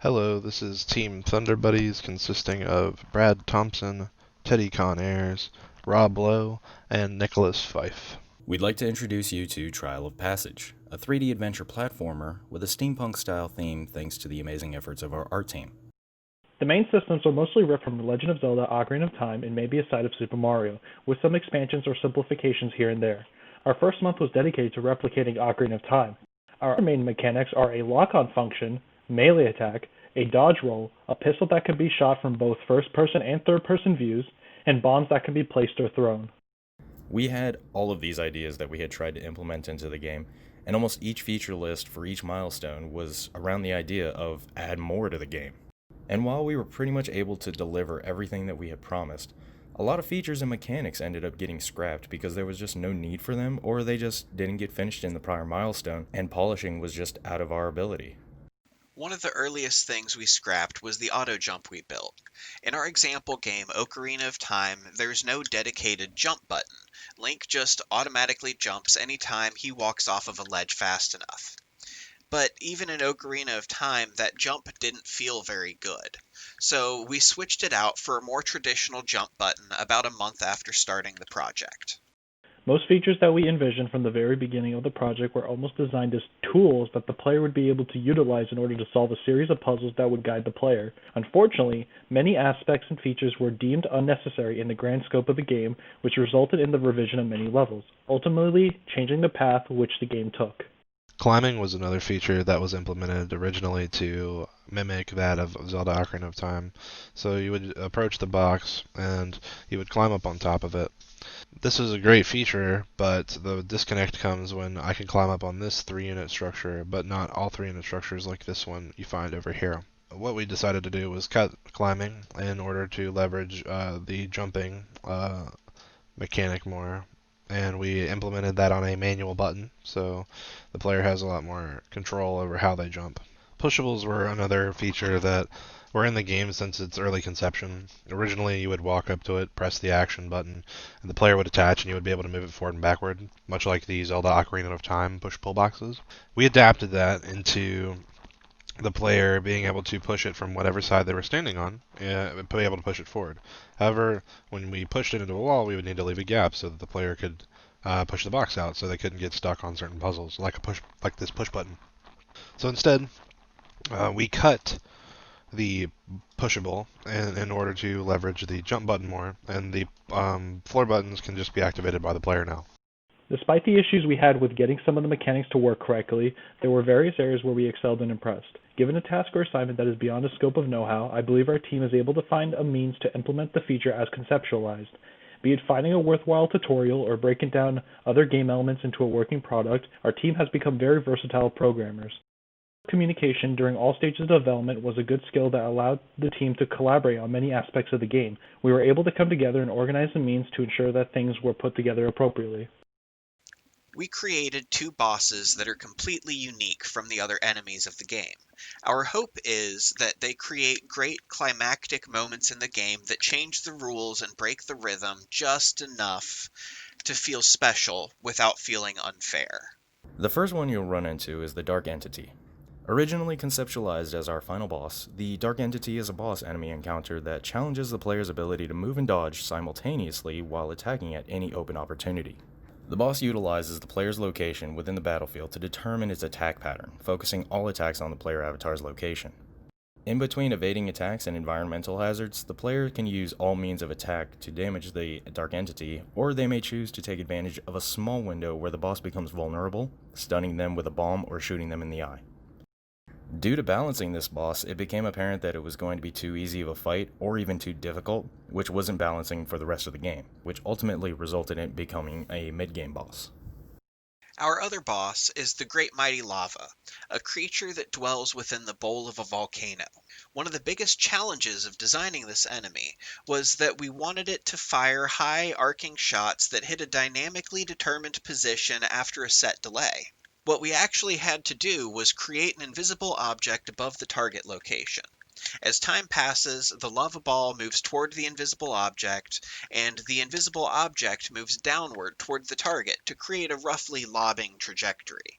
Hello, this is Team ThunderBuddies consisting of Brad Thompson, Teddy Conairs, Rob Lowe, and Nicholas Fife. We'd like to introduce you to Trial of Passage, a 3D adventure platformer with a steampunk-style theme thanks to the amazing efforts of our art team. The main systems are mostly ripped from The Legend of Zelda Ocarina of Time and maybe a side of Super Mario, with some expansions or simplifications here and there. Our first month was dedicated to replicating Ocarina of Time. Our main mechanics are a lock-on function, melee attack, a dodge roll, a pistol that can be shot from both first-person and third-person views, and bombs that can be placed or thrown. We had all of these ideas that we had tried to implement into the game, and almost each feature list for each milestone was around the idea of add more to the game. And while we were pretty much able to deliver everything that we had promised, a lot of features and mechanics ended up getting scrapped because there was just no need for them, or they just didn't get finished in the prior milestone, and polishing was just out of our ability. One of the earliest things we scrapped was the auto jump we built. In our example game, Ocarina of Time, there's no dedicated jump button. Link just automatically jumps anytime he walks off of a ledge fast enough. But even in Ocarina of Time, that jump didn't feel very good. So we switched it out for a more traditional jump button about a month after starting the project. Most features that we envisioned from the very beginning of the project were almost designed as tools that the player would be able to utilize in order to solve a series of puzzles that would guide the player. Unfortunately, many aspects and features were deemed unnecessary in the grand scope of the game, which resulted in the revision of many levels, ultimately changing the path which the game took. Climbing was another feature that was implemented originally to mimic that of Zelda Ocarina of Time. So you would approach the box and you would climb up on top of it. This is a great feature, but the disconnect comes when I can climb up on this 3-unit structure, but not all 3-unit structures like this one you find over here. What we decided to do was cut climbing in order to leverage the jumping mechanic more, and we implemented that on a manual button, so the player has a lot more control over how they jump. Pushables were another feature that were in the game since its early conception. Originally, you would walk up to it, press the action button, and the player would attach, and you would be able to move it forward and backward, much like the Zelda Ocarina of Time push-pull boxes. We adapted that into the player being able to push it from whatever side they were standing on, and be able to push it forward. However, when we pushed it into a wall, we would need to leave a gap so that the player could push the box out, so they couldn't get stuck on certain puzzles, like this push button. So instead, we cut the pushable in order to leverage the jump button more, and the floor buttons can just be activated by the player now. Despite the issues we had with getting some of the mechanics to work correctly, there were various areas where we excelled and impressed. Given a task or assignment that is beyond the scope of know-how, I believe our team is able to find a means to implement the feature as conceptualized. Be it finding a worthwhile tutorial or breaking down other game elements into a working product, our team has become very versatile programmers. Communication during all stages of development was a good skill that allowed the team to collaborate on many aspects of the game. We were able to come together and organize the means to ensure that things were put together appropriately. We created two bosses that are completely unique from the other enemies of the game. Our hope is that they create great climactic moments in the game that change the rules and break the rhythm just enough to feel special without feeling unfair. The first one you'll run into is the Dark Entity. Originally conceptualized as our final boss, the Dark Entity is a boss enemy encounter that challenges the player's ability to move and dodge simultaneously while attacking at any open opportunity. The boss utilizes the player's location within the battlefield to determine its attack pattern, focusing all attacks on the player avatar's location. In between evading attacks and environmental hazards, the player can use all means of attack to damage the Dark Entity, or they may choose to take advantage of a small window where the boss becomes vulnerable, stunning them with a bomb or shooting them in the eye. Due to balancing this boss, it became apparent that it was going to be too easy of a fight or even too difficult, which wasn't balancing for the rest of the game, which ultimately resulted in it becoming a mid-game boss. Our other boss is the Great Mighty Lava, a creature that dwells within the bowl of a volcano. One of the biggest challenges of designing this enemy was that we wanted it to fire high arcing shots that hit a dynamically determined position after a set delay. What we actually had to do was create an invisible object above the target location. As time passes, the lava ball moves toward the invisible object, and the invisible object moves downward toward the target to create a roughly lobbing trajectory.